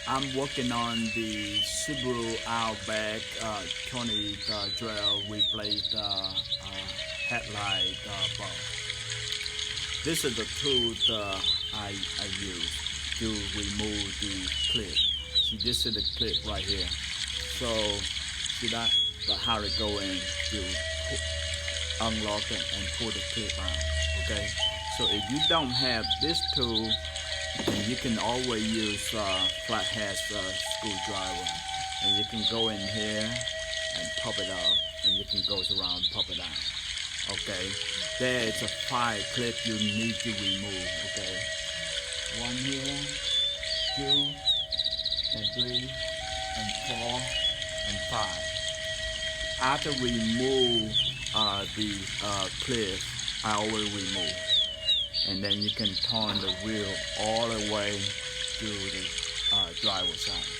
I'm working on the Subaru Outback 2012 replaced headlight bulb. This is the tool I use to remove the clip. See, this is the clip right here. So, see that? How it go in to unlock it and pull the clip out. Okay. So if you don't have this tool, then you can always use flathead screwdriver, and you can go in here and pop it up, and you can go around and pop it out. Okay, there is a 5 clip you need to remove. Okay, 1 here, 2 and 3 and 4 and 5. After remove the clip, I always remove, and then you can turn the wheel all the way to the driver's side.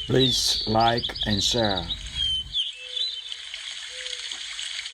Please like and share.